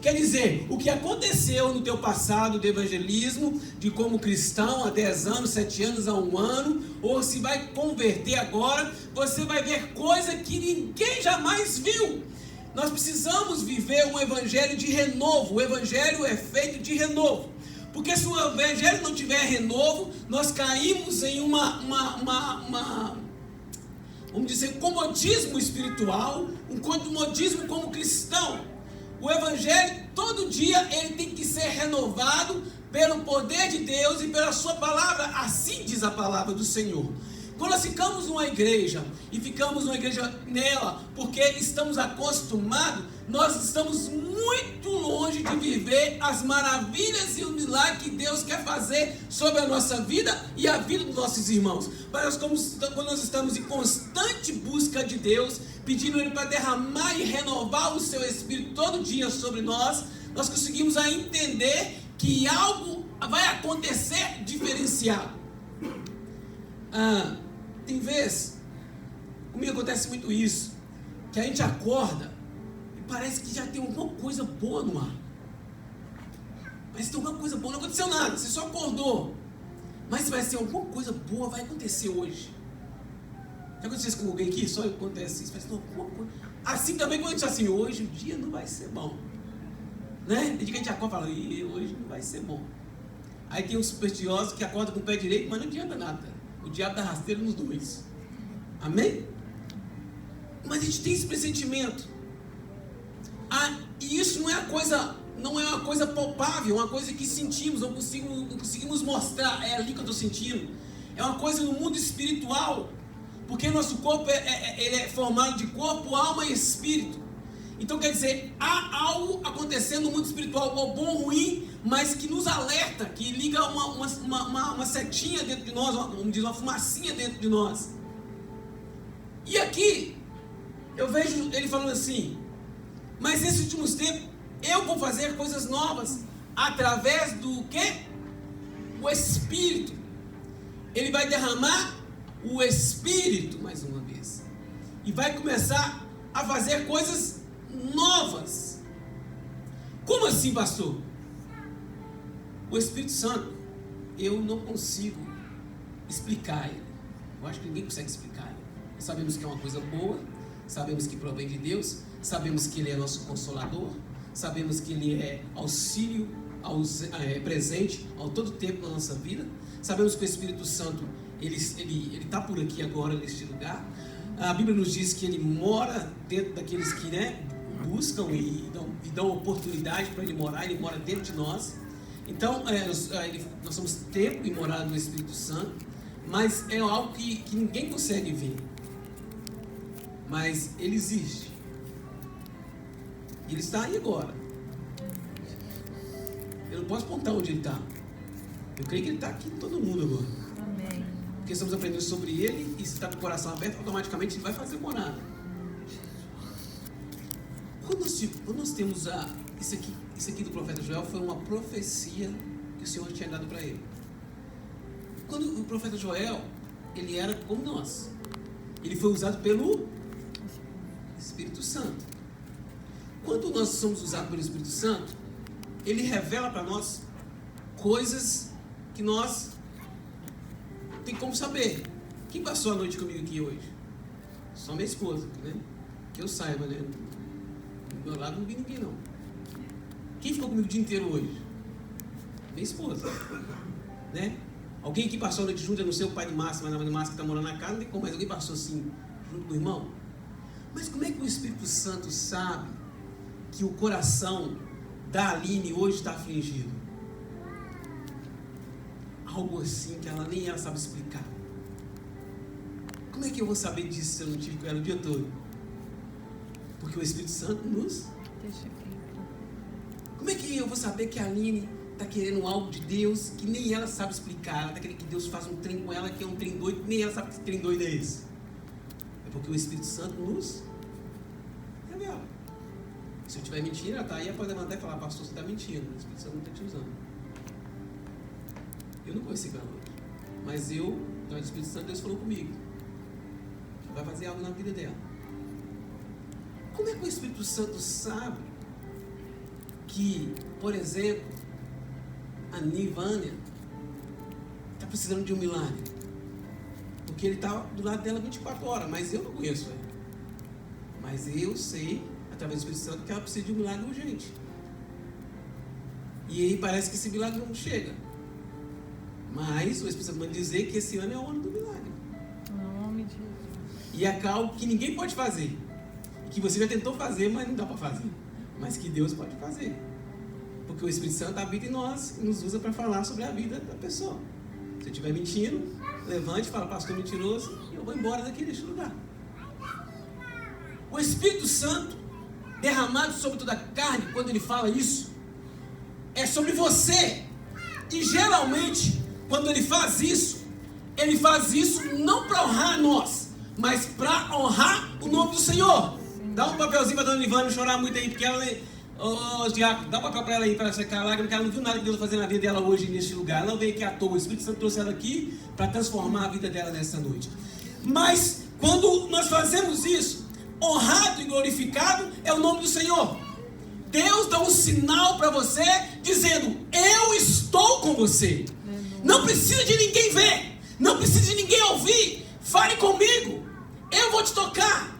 Quer dizer, o que aconteceu no teu passado de evangelismo, de como cristão há 10 anos, 7 anos, há 1 ano, ou se vai converter agora, você vai ver coisa que ninguém jamais viu. Nós precisamos viver um evangelho de renovo. O evangelho é feito de renovo. Porque se o evangelho não tiver renovo, nós caímos em vamos dizer, comodismo espiritual, um comodismo como cristão. O evangelho, todo dia, ele tem que ser renovado pelo poder de Deus e pela sua palavra. Assim diz a palavra do Senhor. Quando nós ficamos numa igreja, e ficamos numa igreja nela, porque estamos acostumados, nós estamos muito longe de viver as maravilhas e o milagre que Deus quer fazer sobre a nossa vida e a vida dos nossos irmãos. Mas quando nós estamos em constante busca de Deus, pedindo Ele para derramar e renovar o seu Espírito todo dia sobre nós, nós conseguimos a entender que algo vai acontecer diferenciado. Tem vezes, comigo acontece muito isso, que a gente acorda e parece que já tem alguma coisa boa no ar. Mas tem alguma coisa boa, não aconteceu nada, você só acordou. Mas vai ser alguma coisa boa, vai acontecer hoje. Já aconteceu isso com alguém aqui? Só acontece isso, mas não, alguma coisa. Assim também quando a gente diz assim, hoje o dia não vai ser bom. Né? Tem dia que a gente acorda e fala, hoje não vai ser bom. Aí tem uns supersticiosos que acordam com o pé direito, mas não adianta nada. O diabo dá rasteira nos dois. Amém? Mas a gente tem esse pressentimento. E isso não é uma coisa palpável, uma coisa que sentimos, não conseguimos mostrar. É ali que eu estou sentindo. É uma coisa no mundo espiritual. Porque nosso corpo ele é formado de corpo, alma e espírito. Então quer dizer, há algo acontecendo no mundo espiritual, ou bom ou ruim, mas que nos alerta, que liga uma setinha dentro de nós, vamos dizer, uma fumacinha dentro de nós. E aqui, eu vejo ele falando assim, mas nesses últimos tempos, eu vou fazer coisas novas, através do quê? O Espírito. Ele vai derramar o Espírito, mais uma vez, e vai começar a fazer coisas novas. Como assim, pastor? O Espírito Santo, eu não consigo explicar ele. Eu acho que ninguém consegue explicar ele. Sabemos que é uma coisa boa, sabemos que provém de Deus, sabemos que ele é nosso consolador, sabemos que ele é auxílio, presente ao todo tempo na nossa vida. Sabemos que o Espírito Santo ele está por aqui agora neste lugar. A Bíblia nos diz que ele mora dentro daqueles que buscam e dão oportunidade para ele morar. Ele mora dentro de nós. Então nós somos templo e morada do Espírito Santo, mas é algo que ninguém consegue ver, mas ele existe, ele está aí agora. Eu não posso apontar onde ele está, eu creio que ele está aqui em todo mundo agora. Amém. Porque estamos aprendendo sobre ele, e se está com o coração aberto, automaticamente ele vai fazer morada. Quando nós temos isso aqui do profeta Joel, foi uma profecia que o Senhor tinha dado para ele. Quando o profeta Joel, ele era como nós, ele foi usado pelo Espírito Santo. Quando nós somos usados pelo Espírito Santo, ele revela para nós coisas que nós tem como saber. Quem passou a noite comigo aqui hoje? Só minha esposa, né? Que eu saiba, né? Do meu lado não vi ninguém, não. Quem ficou comigo o dia inteiro hoje? Minha esposa, né? Alguém que passou a noite junto, eu não sei o pai de Márcia, mas a mãe de Márcia que está morando na casa, não tem como, mas alguém passou assim, junto com o irmão? Mas como é que o Espírito Santo sabe que o coração da Aline hoje está afligido? Algo assim que nem ela sabe explicar. Como é que eu vou saber disso se eu não tive com ela o dia todo? Porque o Espírito Santo nos... Como é que eu vou saber que a Aline está querendo algo de Deus que nem ela sabe explicar? Ela está querendo que Deus faça um trem com ela que é um trem doido, nem ela sabe que trem doido é esse. É porque o Espírito Santo nos revela. Se eu estiver mentindo, ela está aí, ela pode levantar e falar, pastor, você está mentindo, o Espírito Santo não está te usando. Eu não conheci ela hoje, mas então o Espírito Santo, Deus falou comigo que vai fazer algo na vida dela. Como é que o Espírito Santo sabe que, por exemplo, a Nivânia está precisando de um milagre. Porque ele está do lado dela 24 horas, mas eu não conheço ela. Mas eu sei, através do Espírito Santo, que ela precisa de um milagre urgente. E aí parece que esse milagre não chega. Mas o Espírito Santo manda dizer que esse ano é o ano do milagre. Em nome de Jesus. E é algo que ninguém pode fazer. Que você já tentou fazer, mas não dá para fazer. Mas que Deus pode fazer. Porque o Espírito Santo habita em nós e nos usa para falar sobre a vida da pessoa. Se eu estiver mentindo, levante e fala, pastor mentiroso, e eu vou embora daqui deste lugar. O Espírito Santo, derramado sobre toda a carne, quando ele fala isso, é sobre você. E geralmente, quando ele faz isso não para honrar nós, mas para honrar o nome do Senhor. Dá um papelzinho para a dona Ivânia chorar muito aí, porque ela... Diácono, dá um papel para ela aí, para ela secar a lágrima, porque ela não viu nada que Deus está fazendo na vida dela hoje neste lugar. Ela não veio aqui à toa. O Espírito Santo trouxe ela aqui para transformar a vida dela nessa noite. Mas, quando nós fazemos isso, honrado e glorificado é o nome do Senhor. Deus dá um sinal para você, dizendo, eu estou com você. Não precisa de ninguém ver, não precisa de ninguém ouvir. Fale comigo, eu vou te tocar.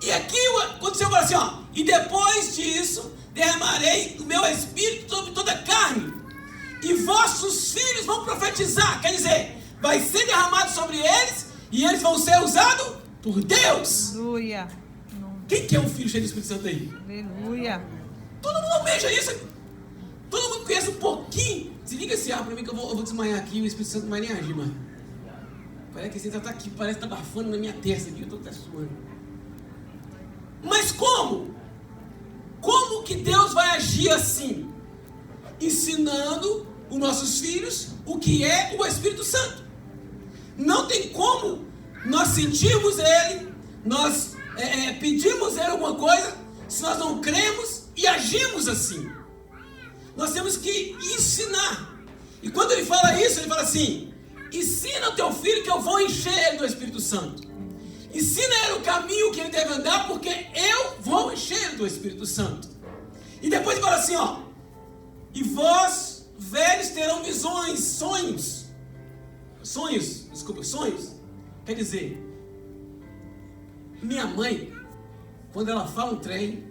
E aqui aconteceu assim, ó. E depois disso, derramarei o meu espírito sobre toda a carne. E vossos filhos vão profetizar. Quer dizer, vai ser derramado sobre eles. E eles vão ser usados por Deus. Aleluia. Quem que é um filho cheio do Espírito Santo aí? Aleluia. Todo mundo almeja isso. Todo mundo conhece um pouquinho. Se liga esse ar pra mim que eu vou desmaiar aqui. O Espírito Santo não vai nem agir, mano. Parece que você tá aqui, parece que tá bafando na minha testa aqui. Eu tô até suando. Mas como? Como que Deus vai agir assim? Ensinando os nossos filhos o que é o Espírito Santo. Não tem como nós sentirmos Ele, nós pedimos Ele alguma coisa, se nós não cremos e agimos assim. Nós temos que ensinar. E quando Ele fala isso, Ele fala assim, ensina o teu filho que eu vou encher ele do Espírito Santo. Ensina ele o caminho que ele deve andar, porque eu vou encher do Espírito Santo. E depois fala assim, ó. E vós, velhos, terão visões, sonhos. Sonhos. Quer dizer, minha mãe, quando ela fala um trem,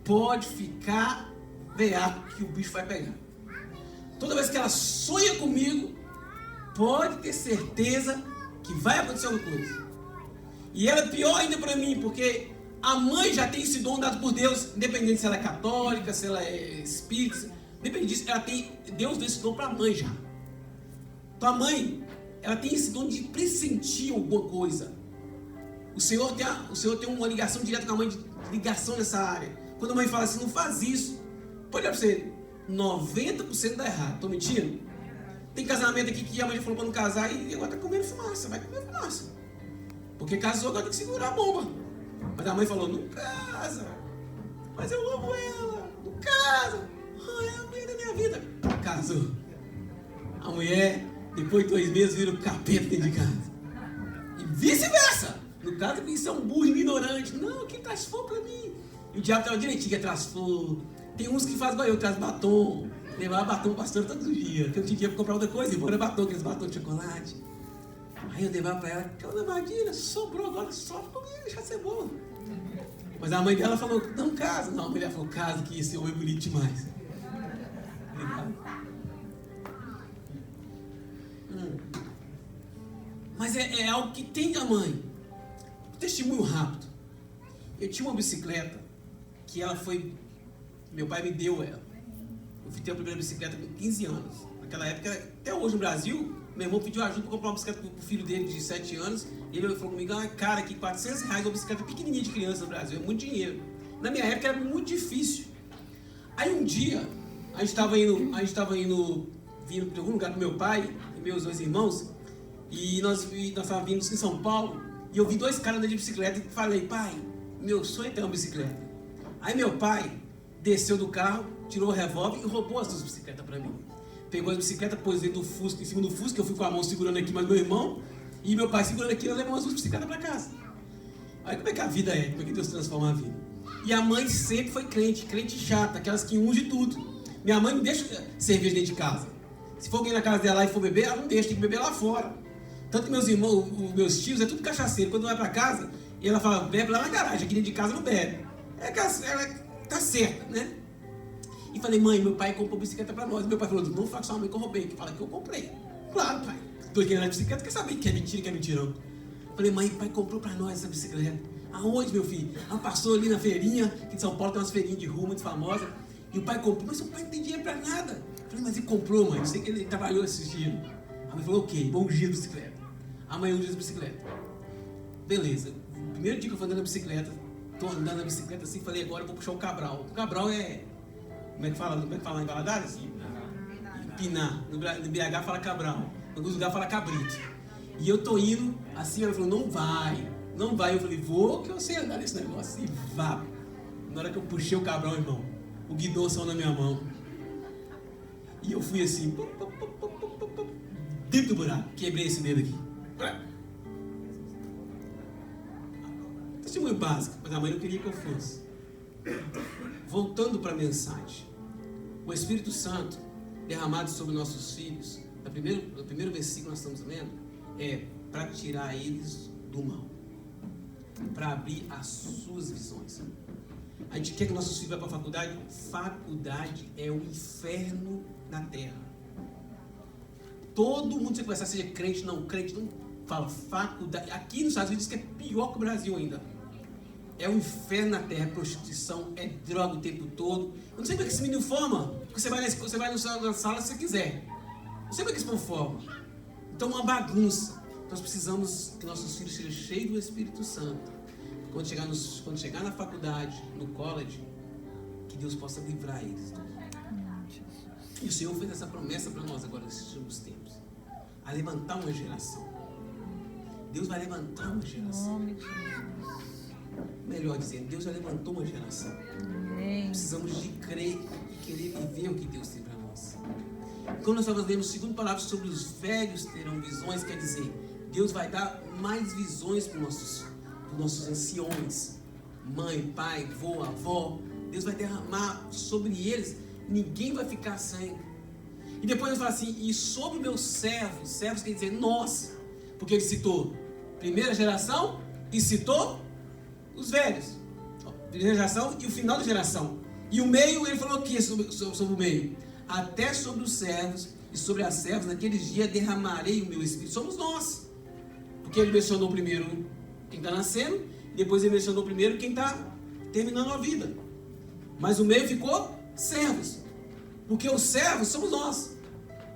pode ficar veado que o bicho vai pegar. Toda vez que ela sonha comigo, pode ter certeza que vai acontecer alguma coisa. E ela é pior ainda para mim, porque a mãe já tem esse dom dado por Deus, independente se ela é católica, se ela é espírita, independente disso, Deus deu esse dom para a mãe já. Então a mãe, ela tem esse dom de pressentir alguma coisa. O Senhor tem uma ligação direta com a mãe, de ligação nessa área. Quando a mãe fala assim, não faz isso, pode olhar para você, 90% dá errado, estou mentindo? Tem casamento aqui que a mãe já falou para não casar e agora está comendo fumaça, vai comer fumaça. Porque casou, agora tem que segurar a bomba. Mas a mãe falou, não casa. Mas eu amo ela. Não casa. Ai, é a mulher da minha vida. Casou. A mulher, depois de 2 meses, vira o capeta dentro de casa. E vice-versa. No caso, isso é um burro ignorante. Não, quem traz flor pra mim? E o diabo tava direitinho que traz flor. Tem uns que fazem igual eu, traz batom. Levava batom pro pastor todos os dias. Porque eu tinha que comprar outra coisa. E embora batom, aqueles batom de chocolate. Aí eu levava pra ela, aquela Madina, sobrou agora, só comigo, deixa ser boa. Mas a mãe dela falou, não casa. Não, a mulher falou, casa, que esse homem é bonito demais. Mas é algo que tem da mãe. Um testemunho rápido. Eu tinha uma bicicleta que ela foi... Meu pai me deu ela. Eu fui ter a primeira bicicleta com 15 anos. Naquela época, até hoje no Brasil, meu irmão pediu ajuda para comprar uma bicicleta pro filho dele de 7 anos. E ele falou comigo, cara, que R$400 uma bicicleta pequenininha de criança no Brasil. É muito dinheiro. Na minha época era muito difícil. Aí um dia, a gente estava vindo de algum lugar com meu pai e meus 2 irmãos. E nós estávamos vindo em São Paulo. E eu vi 2 caras andando de bicicleta e falei, pai, meu sonho é ter uma bicicleta. Aí meu pai desceu do carro, tirou o revólver e roubou as 2 bicicletas para mim. Pegou as bicicletas, pôs dentro do Fusca, em cima do Fusca, eu fui com a mão segurando aqui, mas meu irmão e meu pai segurando aqui, nós levamos as 2 bicicletas para casa. Aí como é que a vida é? Como é que Deus transforma a vida? E a mãe sempre foi crente chata, aquelas que unge tudo. Minha mãe não deixa cerveja dentro de casa. Se for alguém na casa dela e for beber, ela não deixa, tem que beber lá fora. Tanto que meus irmãos, meus tios, é tudo cachaceiro. Quando vai pra casa, e ela fala, bebe lá na garagem, aqui dentro de casa não bebe. Ela tá certa, né? E falei, mãe, meu pai comprou bicicleta pra nós. Meu pai falou, não fala que sua mãe que eu roubei, que fala que eu comprei. Claro, pai. Tô querendo a bicicleta, quer saber que é mentira, que é mentirão. Falei, mãe, pai comprou pra nós essa bicicleta. Aonde, meu filho? Ela passou ali na feirinha, que em São Paulo tem umas feirinhas de rua muito famosas. E o pai comprou, mas o pai não tem dinheiro pra nada. Falei, mas ele comprou, mãe, eu sei que ele trabalhou esses dias. A mãe falou, ok, bom dia de bicicleta. Amanhã um dia de bicicleta. Beleza. Primeiro dia que eu fui andando na bicicleta, tô andando na bicicleta assim, falei, agora eu vou puxar o Cabral. O Cabral é, como é que fala em Valadares? Empinar. No BH fala Cabral. Em alguns lugares fala cabrito. E eu tô indo, assim, ela falou, não vai. Eu falei, vou que eu sei andar nesse negócio. E vá. Na hora que eu puxei o Cabral, irmão, o guidão saiu na minha mão. E eu fui assim, dentro do buraco. Quebrei esse dedo aqui. Testemunho básico, mas a mãe não queria que eu fosse. Voltando para a mensagem. O Espírito Santo derramado sobre nossos filhos, no primeiro versículo que nós estamos lendo, é para tirar eles do mal, para abrir as suas visões. A gente quer que nossos filhos vá para a faculdade. Faculdade é o inferno na terra. Todo mundo que você conversar, seja crente, não fala faculdade. Aqui nos Estados Unidos diz que é pior que o Brasil ainda. É o inferno na terra, é prostituição, é droga o tempo todo. Eu não sei como é que esse menino forma, porque você vai na sala se você quiser. Não sei como é que esse povo forma. Então é uma bagunça. Nós precisamos que nossos filhos sejam cheios do Espírito Santo. Quando chegar na faculdade, no college, que Deus possa livrar eles. E o Senhor fez essa promessa para nós agora nesses últimos tempos. A levantar uma geração. Deus vai levantar uma geração. Melhor dizendo, Deus já levantou uma geração. Precisamos de crer e querer viver o que Deus tem para nós. Quando nós estamos lendo o segundo parágrafo sobre os velhos terão visões, quer dizer, Deus vai dar mais visões para os nossos anciões, mãe, pai, vô, avó. Deus vai derramar sobre eles, ninguém vai ficar sem. E depois ele fala assim, e sobre meus servos quer dizer nós, porque ele citou primeira geração e citou os velhos, primeira geração e o final da geração. E o meio, ele falou o que sobre o meio? Até sobre os servos e sobre as servas, naqueles dias derramarei o meu espírito. Somos nós. Porque ele mencionou primeiro quem está nascendo, depois ele mencionou primeiro quem está terminando a vida. Mas o meio ficou servos. Porque os servos somos nós.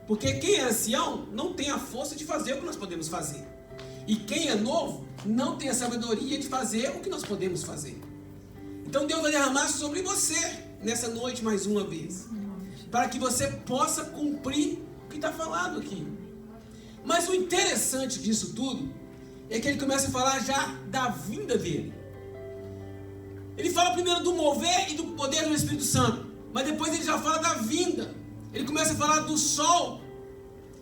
Porque quem é ancião não tem a força de fazer o que nós podemos fazer. E quem é novo não tem a sabedoria de fazer o que nós podemos fazer. Então Deus vai derramar sobre você nessa noite mais uma vez, para que você possa cumprir o que está falado aqui. Mas o interessante disso tudo é que ele começa a falar já da vinda dele. Ele fala primeiro do mover e do poder do Espírito Santo, mas depois ele já fala da vinda. Ele começa a falar do sol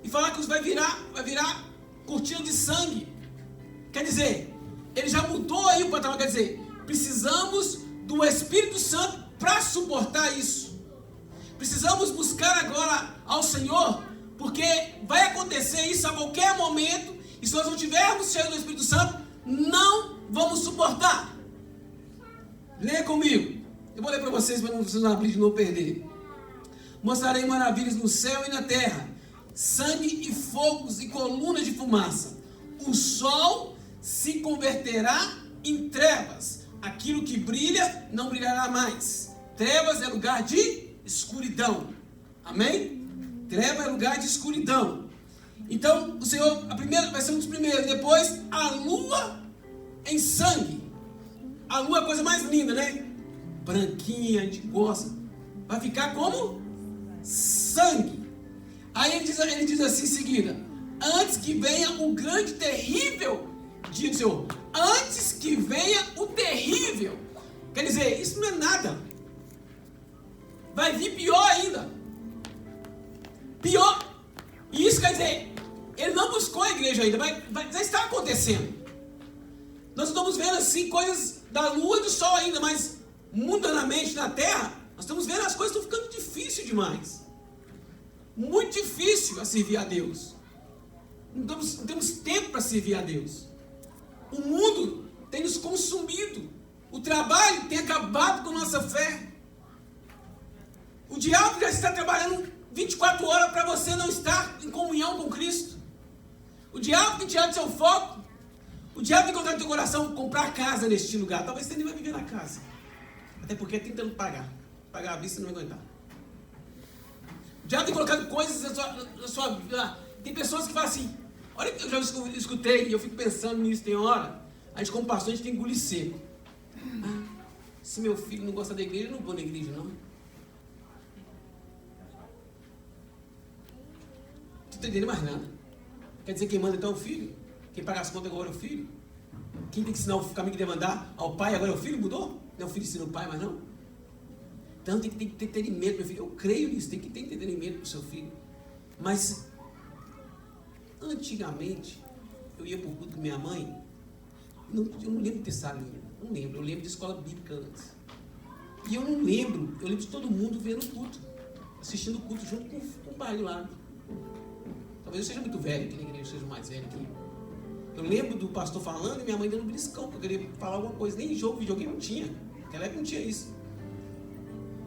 e falar que vai virar cortina de sangue. Quer dizer, ele já mudou aí o patamar. Quer dizer, precisamos do Espírito Santo para suportar isso. Precisamos buscar agora ao Senhor, porque vai acontecer isso a qualquer momento, e se nós não tivermos cheio do Espírito Santo, não vamos suportar. Leia comigo. Eu vou ler para vocês, para não precisar abrir de novo perder. Mostrarei maravilhas no céu e na terra, sangue e fogos e colunas de fumaça. O sol se converterá em trevas. Aquilo que brilha não brilhará mais. Trevas é lugar de escuridão. Amém? Treva é lugar de escuridão. Então, o Senhor, a primeira vai ser um dos primeiros. Depois, a lua em sangue. A lua é a coisa mais linda, né? Branquinha, a gente gosta. Vai ficar como sangue. Aí ele diz assim em seguida: antes que venha o grande e terrível dia do Senhor. Antes que venha o terrível. Quer dizer, isso não é nada. Vai vir pior ainda. Pior. E isso quer dizer, ele não buscou a igreja ainda, já está acontecendo. Nós estamos vendo assim coisas da lua e do sol ainda, mas mundanamente na terra, nós estamos vendo as coisas estão ficando difíceis demais. Muito difícil a servir a Deus. Não temos tempo para servir a Deus. O mundo tem nos consumido. O trabalho tem acabado com a nossa fé. O diabo já está trabalhando 24 horas para você não estar em comunhão com Cristo. O diabo tem tirado seu foco. O diabo tem colocado no teu coração comprar casa neste lugar. Talvez você nem vai viver na casa. Até porque é tentando pagar. Pagar a vista não vai aguentar. O diabo tem colocado coisas na sua vida. Tem pessoas que falam assim, olha que eu já escutei e eu fico pensando nisso, tem hora. A gente como pastor, a gente tem que engolir seco. Se meu filho não gosta da igreja, eu não vou na igreja, não. Não estou entendendo mais nada. Quer dizer, quem manda então é o filho? Quem paga as contas agora é o filho? Quem tem que ensinar o caminho que deve andar ao pai agora é o filho? Mudou? Não é o filho ensina o pai, mas não? Então tem que ter entendimento, meu filho. Eu creio nisso, tem que ter entendimento para o seu filho. Mas, antigamente, eu ia para o culto com minha mãe, eu não lembro de ter salinha, não lembro. Eu lembro de escola bíblica antes. E eu não lembro, eu lembro de todo mundo vendo o culto, assistindo o culto junto com o pai do lado. Talvez eu seja muito velho aqui na igreja, eu seja mais velho aqui. Eu lembro do pastor falando e minha mãe dando um briscão, porque eu queria falar alguma coisa. Nem jogo, videogame não tinha. Naquela época não tinha isso.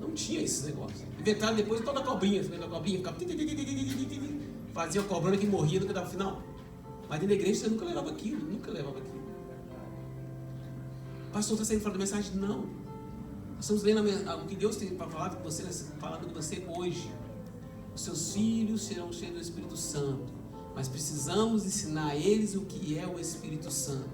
Não tinha esses negócios. Inventaram depois toda a cobrinha. A cobrinha ficava... Fazia a cobrona que morria, nunca dava final. Mas dentro da igreja você nunca levava aquilo. Nunca levava aquilo. O pastor está saindo fora da mensagem? Não. Nós estamos lendo o que Deus tem para falar com você, falando com você hoje. Os seus filhos serão cheios do Espírito Santo. Mas precisamos ensinar a eles o que é o Espírito Santo.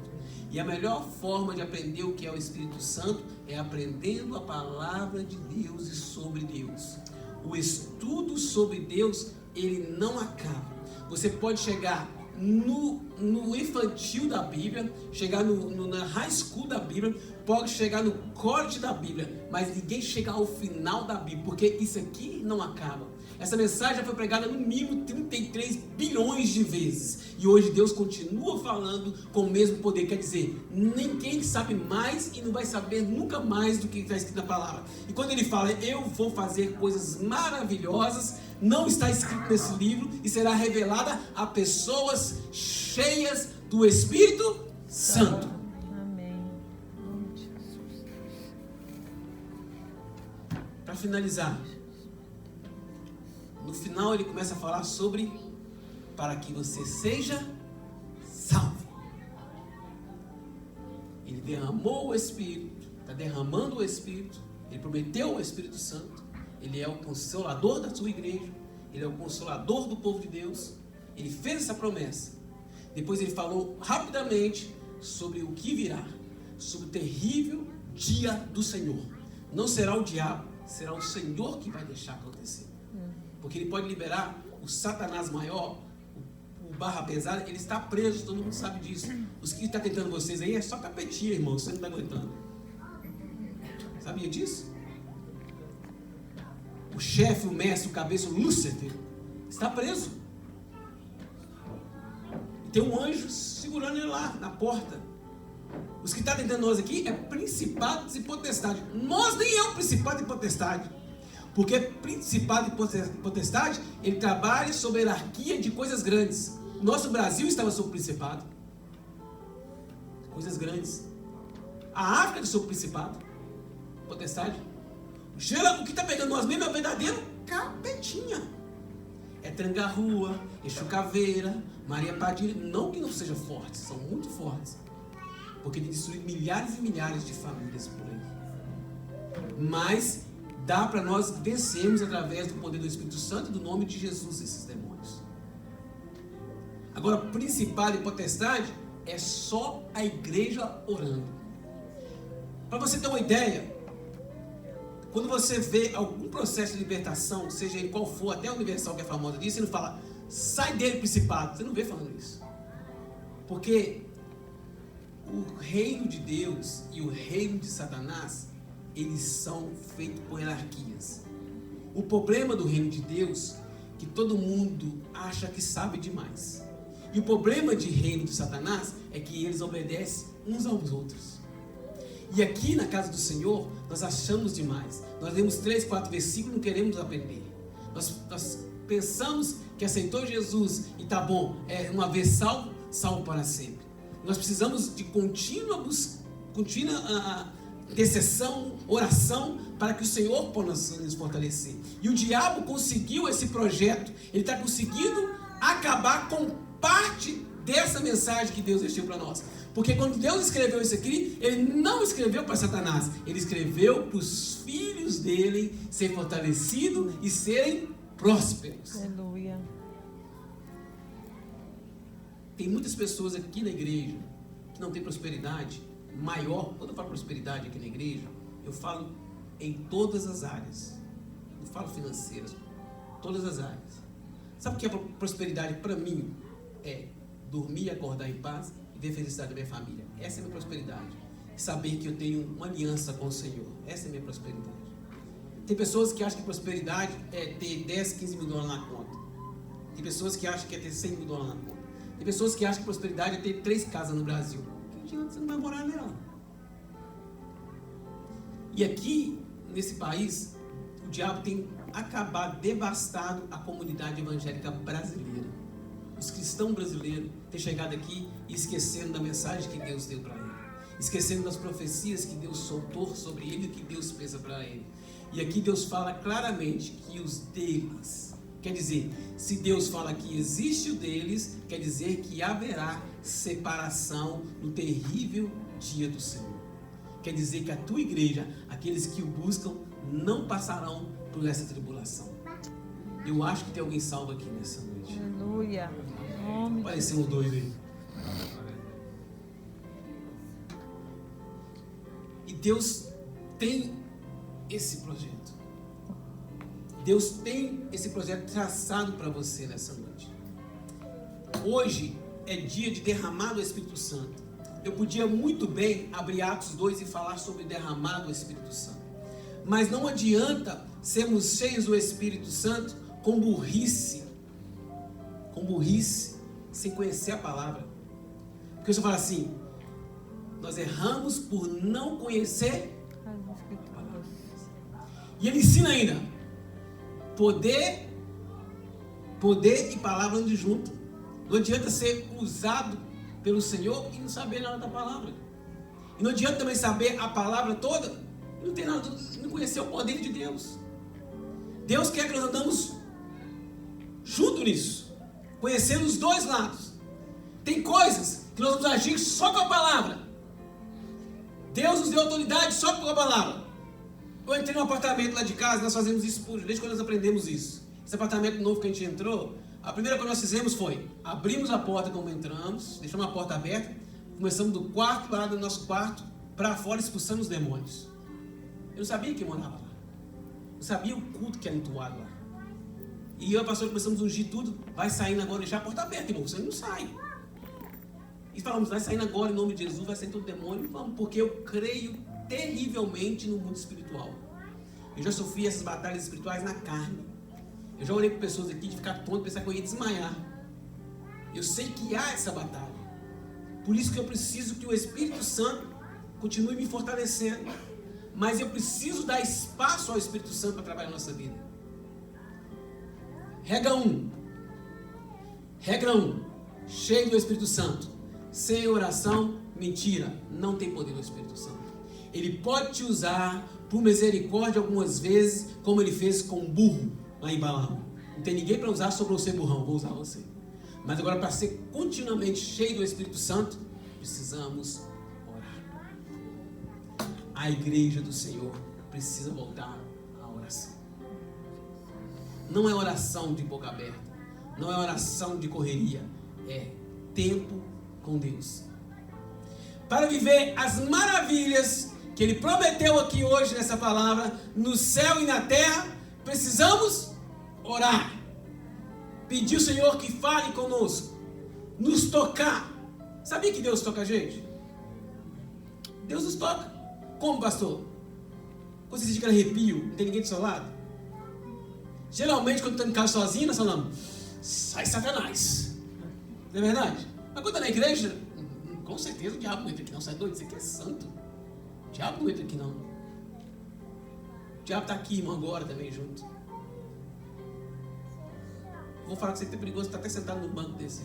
E a melhor forma de aprender o que é o Espírito Santo é aprendendo a palavra de Deus e sobre Deus. O estudo sobre Deus, ele não acaba. Você pode chegar no infantil da Bíblia, chegar na high school da Bíblia, pode chegar no college da Bíblia, mas ninguém chega ao final da Bíblia, porque isso aqui não acaba. Essa mensagem já foi pregada no mínimo 33 bilhões de vezes. E hoje Deus continua falando com o mesmo poder. Quer dizer, ninguém sabe mais e não vai saber nunca mais do que está escrito na palavra. E quando ele fala, eu vou fazer coisas maravilhosas, não está escrito nesse livro e será revelada a pessoas cheias do Espírito Santo. Amém. Para finalizar, no final ele começa a falar sobre para que você seja salvo. Ele derramou o Espírito, está derramando o Espírito, ele prometeu o Espírito Santo, ele é o consolador da sua igreja, ele é o consolador do povo de Deus, ele fez essa promessa. Depois ele falou rapidamente sobre o que virá, sobre o terrível dia do Senhor. Não será o diabo, será o Senhor que vai deixar acontecer. Porque ele pode liberar o Satanás maior, o barra pesada, ele está preso, todo mundo sabe disso. Os que estão tentando vocês aí é só capetinha, irmão, você não está aguentando. Sabia disso? O chefe, o mestre, o cabeça, o Lúcifer, está preso. E tem um anjo segurando ele lá, na porta. Os que estão tentando nós aqui é principados e potestade. Nós nem é um principado e potestade. Porque principado e potestade, ele trabalha sob a hierarquia de coisas grandes. Nosso Brasil estava sob principado. Coisas grandes. A África é sob principado. Potestade. O que está pegando nós mesmos é o verdadeiro capetinha. É Trangarrua, Exu Caveira, Maria Padilha. Não que não sejam fortes, são muito fortes. Porque tem destruído milhares e milhares de famílias por aí. Mas dá para nós vencermos através do poder do Espírito Santo e do nome de Jesus esses demônios. Agora, principado e potestade é só a igreja orando. Para você ter uma ideia, quando você vê algum processo de libertação, seja ele qual for, até a Universal que é famosa disso, você não fala, sai dele principado. Você não vê falando isso. Porque o reino de Deus e o reino de Satanás, eles são feitos por hierarquias. O problema do reino de Deus é que todo mundo acha que sabe demais. E o problema de reino de Satanás é que eles obedecem uns aos outros. E aqui na casa do Senhor, nós achamos demais. Nós lemos 3, 4 versículos e não queremos aprender. Nós pensamos que aceitou Jesus e tá bom, uma vez salvo, salvo para sempre. Nós precisamos de contínua intercessão, oração, para que o Senhor possa nos fortalecer. E o diabo conseguiu esse projeto. Ele está conseguindo acabar com parte dessa mensagem que Deus deixou para nós. Porque quando Deus escreveu isso aqui, Ele não escreveu para Satanás. Ele escreveu para os filhos dele serem fortalecidos e serem prósperos. Aleluia. Tem muitas pessoas aqui na igreja que não têm prosperidade maior. Quando eu falo prosperidade aqui na igreja, eu falo em todas as áreas. Não falo financeiras, todas as áreas. Sabe o que é prosperidade para mim? É dormir, acordar em paz e ter felicidade da minha família. Essa é a minha prosperidade. Saber que eu tenho uma aliança com o Senhor. Essa é a minha prosperidade. Tem pessoas que acham que prosperidade é ter 10, 15 mil dólares na conta. Tem pessoas que acham que é ter 100 mil dólares na conta. Tem pessoas que acham que prosperidade é ter 3 casas no Brasil. Que adianta, você não vai morar nela. E aqui, nesse país, o diabo tem acabado, devastado a comunidade evangélica brasileira. Os cristãos brasileiros têm chegado aqui e esquecendo da mensagem que Deus deu para ele. Esquecendo das profecias que Deus soltou sobre ele e que Deus pensa para ele. E aqui Deus fala claramente que os deles, quer dizer, se Deus fala que existe o deles, quer dizer que haverá separação no terrível dia do Senhor. Quer dizer que a tua igreja, aqueles que o buscam, não passarão por essa tribulação. Eu acho que tem alguém salvo aqui nessa noite. Aleluia. Pareceu um doido aí. E Deus tem esse projeto. Deus tem esse projeto traçado para você nessa noite. Hoje é dia de derramar do Espírito Santo. Eu podia muito bem abrir Atos 2 e falar sobre derramar do Espírito Santo. Mas não adianta sermos cheios do Espírito Santo com burrice, sem conhecer a palavra. Porque você fala assim, nós erramos por não conhecer a palavra. E ele ensina ainda, poder e palavra andam junto. Não adianta ser usado pelo Senhor e não saber nada da palavra. E não adianta também saber a palavra toda e não ter nada, não conhecer o poder de Deus. Deus quer que nós andamos junto nisso, conhecendo os dois lados. Tem coisas que nós vamos agir só com a palavra. Deus nos deu autoridade só com a palavra. Eu entrei num apartamento lá de casa, nós fazemos isso desde quando nós aprendemos isso. Esse apartamento novo que a gente entrou, a primeira coisa que nós fizemos foi, abrimos a porta como entramos, deixamos a porta aberta, começamos do quarto, para do nosso quarto, para fora, expulsando os demônios. Eu não sabia quem morava lá. Eu sabia o culto que era entoado lá. E eu e o pastor começamos a ungir tudo, vai saindo agora, deixar a porta aberta, irmão, você não sai. E falamos, vai saindo agora em nome de Jesus, vai sair todo demônio, vamos, porque eu creio terrivelmente no mundo espiritual. Eu já sofri essas batalhas espirituais na carne. Eu já olhei para pessoas aqui de ficar tonto, pensar que eu ia desmaiar. Eu sei que há essa batalha. Por isso que eu preciso que o Espírito Santo continue me fortalecendo. Mas eu preciso dar espaço ao Espírito Santo para trabalhar na nossa vida. Regra 1. Cheio do Espírito Santo. Sem oração, mentira. Não tem poder no Espírito Santo. Ele pode te usar por misericórdia algumas vezes, como ele fez com o burro lá em Balaão. Não tem ninguém para usar, sobrou você burrão, vou usar você. Mas agora, para ser continuamente cheio do Espírito Santo, precisamos orar. A igreja do Senhor precisa voltar à oração. Não é oração de boca aberta, não é oração de correria, é tempo com Deus. Para viver as maravilhas que Ele prometeu aqui hoje nessa palavra, no céu e na terra, precisamos orar. Pedir ao Senhor que fale conosco, nos tocar. Sabia que Deus toca a gente? Deus nos toca. Como, pastor? Quando você sente aquele arrepio, não tem ninguém do seu lado? Geralmente, quando está em casa sozinho, nós falamos, sai Satanás. Não é verdade? Mas quando está na igreja, com certeza o diabo não entra aqui, não, sai doido, você aqui é santo. O diabo não entra aqui não. O diabo está aqui, irmão, agora também junto. Vou falar que você é perigoso, está até sentado no banco desse.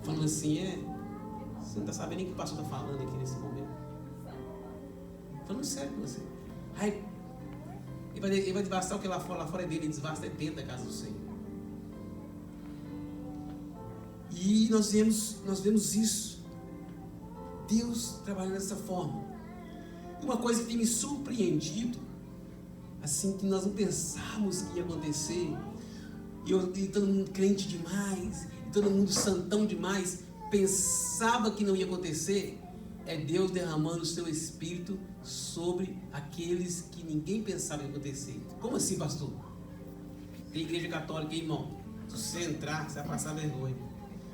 Falando assim, você não está sabendo nem o que o pastor está falando aqui nesse momento. Falando sério com você. Ai, ele vai devastar o que lá fora é dele, ele devasta dentro da casa do Senhor. E nós vemos isso. Deus trabalhando dessa forma. E uma coisa que tem me surpreendido, assim, que nós não pensávamos que ia acontecer, e todo mundo crente demais, e todo mundo santão demais, pensava que não ia acontecer, é Deus derramando o seu Espírito sobre aqueles que ninguém pensava que ia acontecer. Como assim, pastor? Tem igreja católica, irmão, se você entrar, você vai passar vergonha.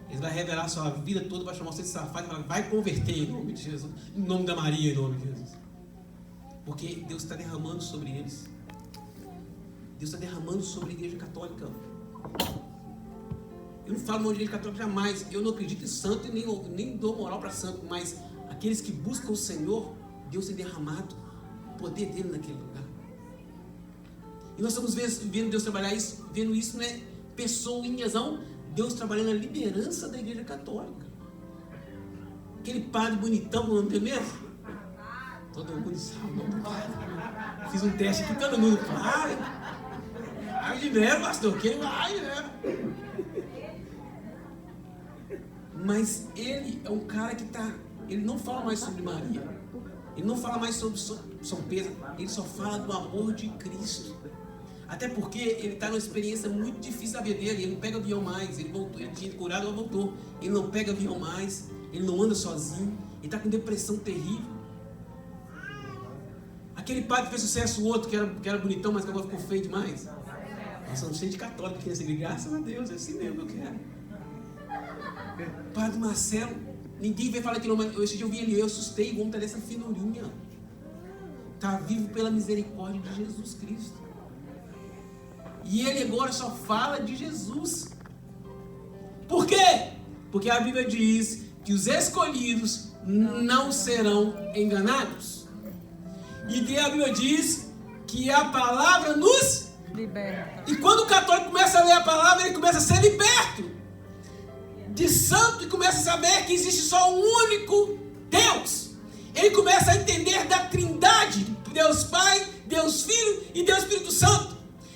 Eles vão revelar a sua vida toda, vai chamar você de safado e falar, vai converter em nome de Jesus, em nome da Maria, em nome de Jesus. Porque Deus está derramando sobre eles. Deus está derramando sobre a igreja católica. Eu não falo mal de igreja católica jamais. Eu não acredito em santo e nem dou moral para santo. Mas aqueles que buscam o Senhor, Deus tem derramado o poder dele naquele lugar. E nós estamos vendo Deus trabalhar isso, vendo isso, né? Pessoinhas, não? Deus trabalhando a liderança da igreja católica. Aquele padre bonitão, o nome dele mesmo? Todo mundo sabe o nome do padre. Fiz um teste aqui, todo mundo fala. Ai de mesmo, pastor, quem vai, né? Mas ele é um cara que ele não fala mais sobre Maria. Ele não fala mais sobre São Pedro. Ele só fala do amor de Cristo. Até porque ele está numa experiência muito difícil da vida dele. Ele não pega avião mais. Ele voltou, ele tinha curado, ele voltou. Ele não pega avião mais. Ele não anda sozinho. Ele está com depressão terrível. Aquele padre que fez sucesso, o outro que era bonitão, mas que agora ficou feio demais. Nós somos cheios de católico aqui nessa igreja. Graças a Deus, é assim mesmo que eu quero. Padre Marcelo, ninguém vai falar que não, mas esse dia eu vi ele, eu assustei, o homem está dessa finurinha. Está vivo pela misericórdia de Jesus Cristo. E ele agora só fala de Jesus. Por quê? Porque a Bíblia diz que os escolhidos não serão enganados. E a Bíblia diz que a palavra nos liberta. E quando o católico começa a ler a palavra, ele começa a ser liberto de santo e começa a saber que existe só um único Deus. Ele começa a entender da trindade, Deus Pai, Deus Filho e Deus Espírito Santo.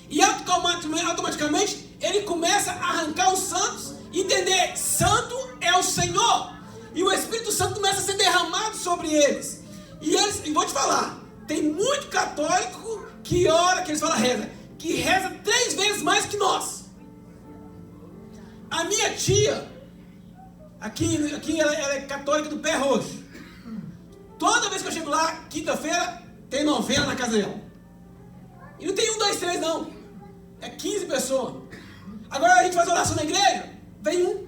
E automaticamente ele começa a arrancar os santos e entender, santo é o Senhor. E o Espírito Santo começa a ser derramado sobre eles. E vou te falar, tem muito católico que ora, que eles falam reza, que reza 3 vezes mais que nós. A minha tia, aqui ela é católica do pé roxo. Toda vez que eu chego lá, quinta-feira, tem novena na casa dela. E não tem 1, 2, 3 não. É 15 pessoas. Agora a gente faz oração na igreja, vem 1,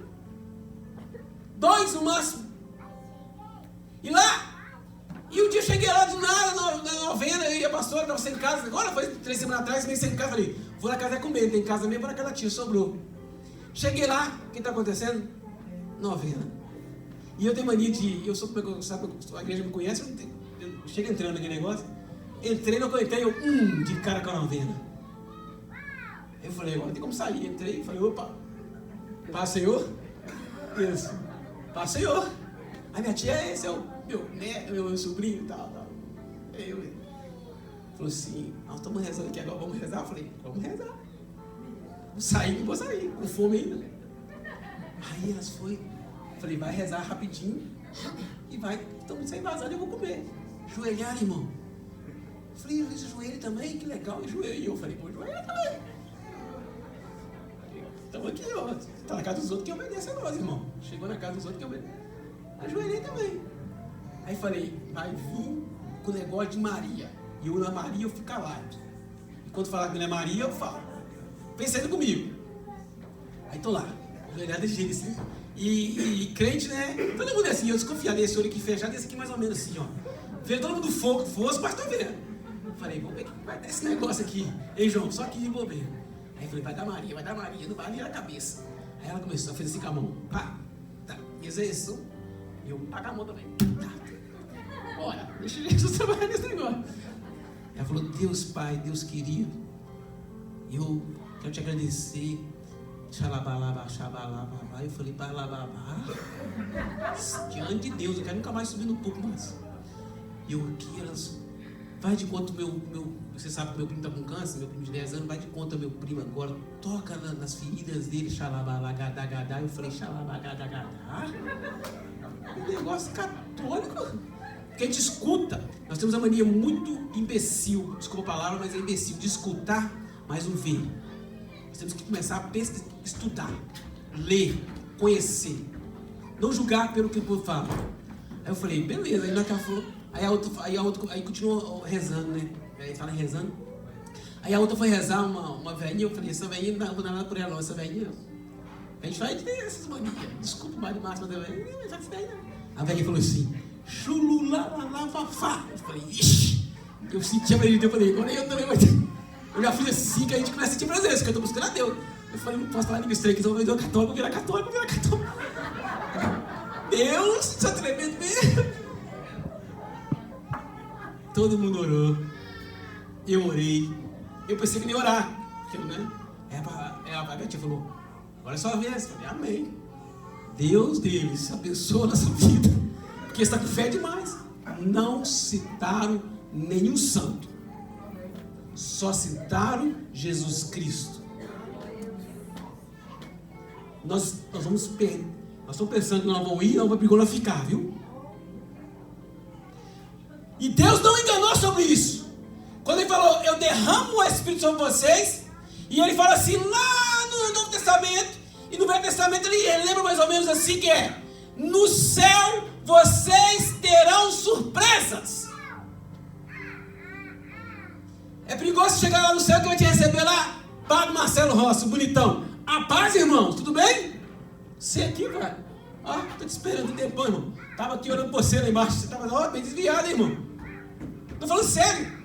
2 no máximo. E um dia eu cheguei lá do nada, na novena, e a pastora estava sem casa. Agora foi 3 semanas atrás, meio sem casa. Falei, vou na casa comer, tem casa mesmo, vou na casa da tia, sobrou. Cheguei lá, o que está acontecendo? Novena. E eu tenho mania de, sabe, a igreja me conhece, eu chego entrando naquele negócio. Entrei, não aguentei, de cara com a novena. Eu falei, agora tem como sair. Entrei e falei, opa, paz Senhor? Isso, paz Senhor. Aí minha tia, esse é o meu sobrinho e tal. Eu. Falou assim, nós estamos rezando aqui agora, vamos rezar? Eu falei, vamos rezar. Vou sair, com fome ainda. Aí elas foi, falei, vai rezar rapidinho e vai, estamos sem vazar, eu vou comer. Joelhar, irmão. Eu falei, eu joelho também, que legal, e joelho. E eu falei, pô, joelho também. Estamos aqui, ó. Está na casa dos outros que obedece a nós, irmão. Chegou na casa dos outros que obedece. Ajoelhei também. Aí falei, vai vir com o negócio de Maria. E eu na Maria eu fico calado. E quando falar que não é Maria, eu falo. Pensando comigo. Aí tô lá, ajoelhado desse jeito assim. E crente, né? Todo mundo é assim, eu desconfiado desse olho aqui fechado, esse aqui mais ou menos assim, ó. Vendo todo mundo fosse, mas tô vendo. Falei, vamos ver o que vai dar esse negócio aqui. Ei, João, só aqui de bobeira. Aí eu falei, vai dar Maria, não vai ali na cabeça. Aí ela começou a fazer assim com a mão. Pá, tá, exerção. E eu, pá com a mão também. Tá. Olha, deixa Jesus trabalhar nesse negócio. Ela falou, Deus Pai, Deus querido, eu quero te agradecer. Xalabalaba, xabalababa. Eu falei, balababa. Diante de Deus, eu quero nunca mais subir no púlpito mais. E eu aqui, elas, vai de conta meu, você sabe que meu primo está com câncer, meu primo de 10 anos, vai de conta meu primo agora, toca nas feridas dele, xalabalagadagada. Eu falei, xalabalagadagada. Que negócio católico. Que a gente escuta. Nós temos uma mania muito imbecil, desculpa a palavra, mas é imbecil, de escutar, mas não ver. Nós temos que começar a estudar, ler, conhecer, não julgar pelo que o povo fala. Aí eu falei, beleza. Aí na hora que ela falou, aí continuou rezando, né? Aí fala rezando. Aí a outra foi rezar uma velhinha. Eu falei, essa velhinha não dá nada por ela não, essa velhinha. A gente vai ter essas manias. Desculpa o mais máximo da velhinha, mas faz ideia. A velhinha falou assim, chululalavafá. Eu falei, ixi. Eu senti a prazer, eu falei, agora eu também vou ter. Eu já fiz assim, que a gente começa a sentir prazer, porque eu estou buscando a Deus. Eu falei, não posso falar língua estranha, que senão eu vou virar católico, Deus, só tremendo mesmo. Todo mundo orou. Eu orei. Eu pensei que nem orar. Porque, né? A Betinha falou, agora é sua vez. Eu falei, amém. Deus deles abençoa a nossa vida. Porque está com fé demais. Não citaram nenhum santo. Só citaram Jesus Cristo. Nós vamos perder. Nós estamos pensando que nós vamos ir, não vamos ficar, viu? E Deus não enganou sobre isso. Quando Ele falou, eu derramo o Espírito sobre vocês, e Ele fala assim, lá no Novo Testamento, e no Velho Testamento Ele lembra mais ou menos assim que é, no céu vocês terão surpresas. É perigoso chegar lá no céu que vai te receber lá, Padre Marcelo Rossi, bonitão. A paz, irmãos, tudo bem? Você aqui, cara. Ó, tô te esperando um tempão, irmão. Tava aqui olhando por você lá embaixo. Você tava, bem desviado, hein, irmão. Tô falando sério.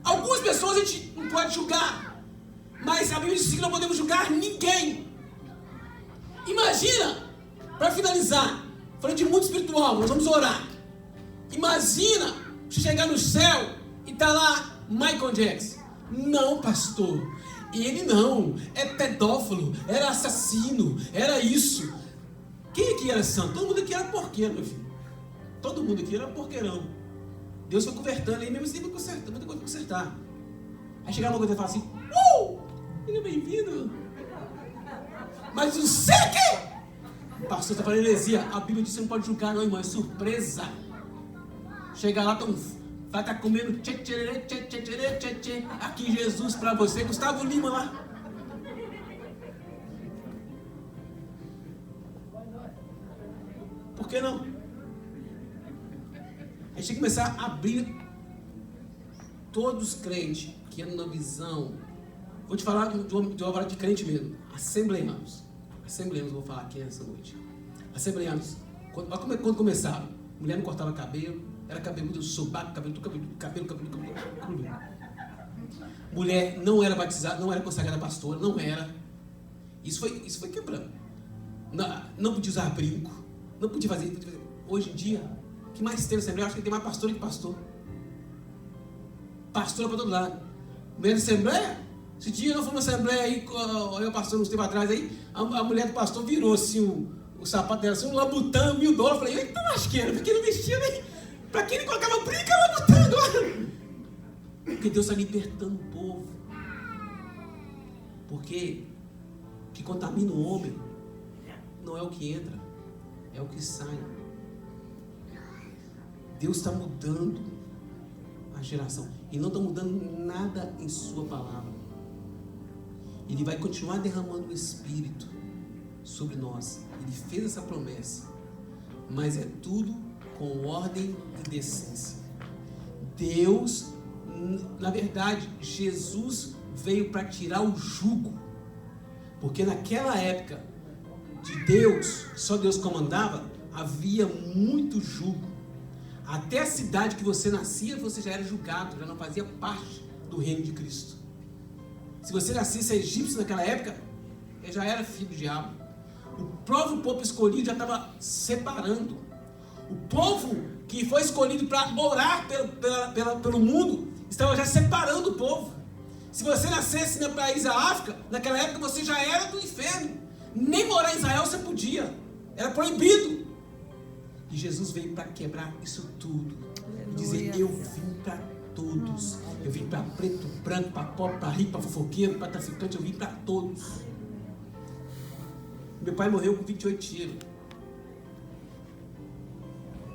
Algumas pessoas a gente não pode julgar, mas a Bíblia diz que não podemos julgar ninguém. Imagina, para finalizar, falando de mundo espiritual, nós vamos orar. Imagina você chegar no céu e tá lá Michael Jackson. Não, pastor, ele não, é pedófilo, era assassino, era isso. Quem aqui era santo? Todo mundo aqui era porqueiro, meu filho. Todo mundo aqui era porqueirão. Deus foi convertendo, aí mesmo assim vai consertar, muita coisa para consertar. Aí chegava uma coisa e falava assim, seja bem-vindo. Mas não sei o quê. Pastor, está falando heresia. A Bíblia diz que você não pode julgar não, irmão, é surpresa. Chega lá, vai estar comendo tchê. Aqui Jesus para você, Gustavo Lima lá. Por que não? A gente tem que começar a abrir todos os crentes que andam na visão. Vou te falar de uma palavra de crente mesmo. Assembleanos, vou falar aqui nessa noite. Assembleanos, quando começaram, mulher não cortava cabelo, era cabeludo, sobaco, cabelo. Mulher não era batizada, não era consagrada pastora, não era. Isso foi quebrando. Não podia usar brinco, não podia fazer. Hoje em dia, o que mais tem na Assembleia? Eu acho que tem mais pastor do que pastor. Pastora para todo lado. Mulher de Assembleia? Esse dia nós fomos na Assembleia aí, eu pastor uns tempos atrás aí, a mulher do pastor virou assim o sapato dela, assim, um labutão, $1.000. Eu falei, eita lasqueira, porque não vestia nem. Para quem não colocava brinca, labutão agora. Porque Deus está libertando o povo. Porque o que contamina o homem não é o que entra, é o que sai. Deus está mudando a geração. E não está mudando nada em sua palavra. Ele vai continuar derramando o Espírito sobre nós. Ele fez essa promessa. Mas é tudo com ordem e decência. Deus, na verdade, Jesus veio para tirar o jugo. Porque naquela época de Deus, só Deus comandava, havia muito jugo. Até a cidade que você nascia, você já era julgado, já não fazia parte do reino de Cristo. Se você nascesse egípcio naquela época, já era filho do diabo. O próprio povo escolhido já estava separando. O povo que foi escolhido para orar pelo mundo, estava já separando o povo. Se você nascesse no país da África, naquela época você já era do inferno. Nem morar em Israel você podia. Era proibido. E Jesus veio para quebrar isso tudo. E dizer, eu vim para todos. Eu vim para preto, branco, para pobre, para rico, para fofoqueiro, para traficante. Eu vim para todos. Meu pai morreu com 28 tiros.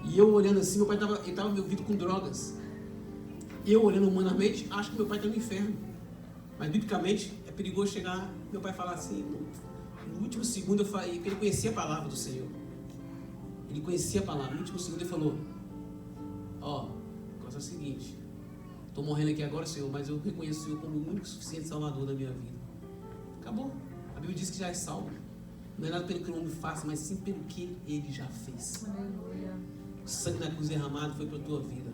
E eu olhando assim, meu pai estava me ouvindo com drogas. Eu olhando humanamente, acho que meu pai está no inferno. Mas biblicamente é perigoso chegar, meu pai falar assim, no último segundo eu falei, porque ele conhecia a palavra do Senhor. Ele conhecia a palavra. No último segundo ele falou, a coisa é o seguinte, estou morrendo aqui agora, Senhor, mas eu reconheço o Senhor como o único e suficiente Salvador da minha vida. Acabou. A Bíblia diz que já é salvo. Não é nada pelo que o homem faça, mas sim pelo que ele já fez. Aleluia. O sangue na cruz derramado foi para a tua vida.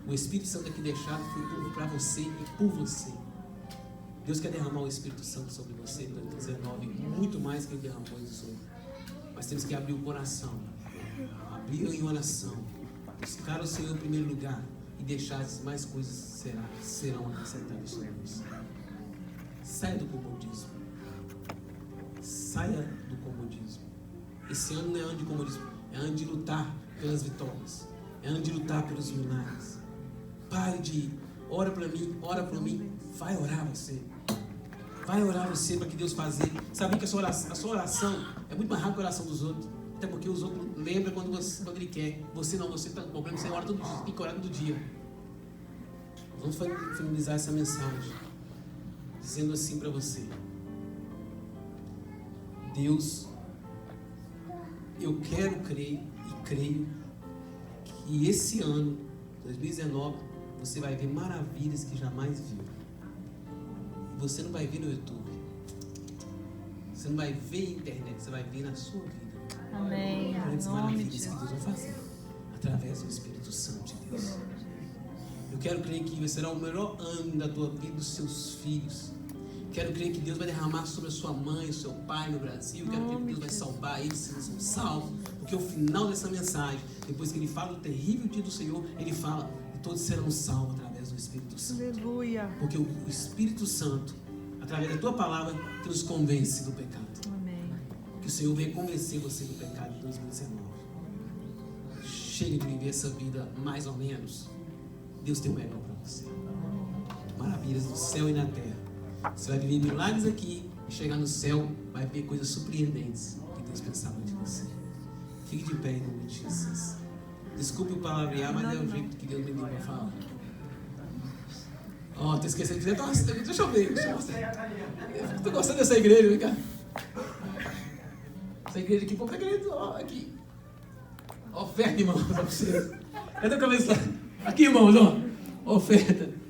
O Espírito Santo aqui deixado foi para você e por você. Deus quer derramar o Espírito Santo sobre você em 2019, muito mais que ele derramou isso sobre. Mas temos que abrir o coração, abrir em oração, buscar o Senhor em primeiro lugar e deixar as mais coisas serão acrescentadas sobre você. Saia do comodismo. Saia do comodismo. Esse ano não é ano de comodismo, é ano de lutar pelas vitórias, é ano de lutar pelos milagres. Pare de ora para mim, vai orar você. Vai orar você para que Deus fazer. Sabe que a sua oração é muito mais rápida que a oração dos outros. Até porque os outros lembram quando ele quer. Você não, você está com problema, você ora todo dia, tem que orar todo dia. Vamos finalizar essa mensagem dizendo assim para você: Deus, eu quero crer e creio que esse ano, 2019, você vai ver maravilhas que jamais viu. Você não vai ver no YouTube. Você não vai ver na internet, você vai ver na sua vida. Amém. Grandes maravilhas que Deus vai fazer através do Espírito Santo de Deus. Eu quero crer que será o melhor ano da tua vida, dos seus filhos. Quero crer que Deus vai derramar sobre a sua mãe, o seu pai no Brasil. Quero crer que Deus vai salvar eles, se eles são salvos. Porque o final dessa mensagem, depois que ele fala do terrível dia do Senhor, ele fala que todos serão salvos através do Espírito Santo. Aleluia. Porque o Espírito Santo, através da tua palavra, que nos convence do pecado. Amém. Que o Senhor venha convencer você do pecado em 2019. Chegue de viver essa vida mais ou menos. Deus tem o melhor para você. Maravilhas do céu e na terra. Você vai viver milagres aqui e chegar no céu, vai ver coisas surpreendentes que Deus pensava de você. Fique de pé em nome de Jesus. Desculpe o palavrear, mas é o jeito que Deus me deu para falar. Tô esquecendo de dizer, deixa eu ver, deixa eu mostrar. Eu tô gostando dessa igreja, vem cá. Essa igreja aqui, povo tá querendo, aqui. Oferta, irmãos, pra vocês. Cadê o cabeça? Aqui, irmãos, oferta.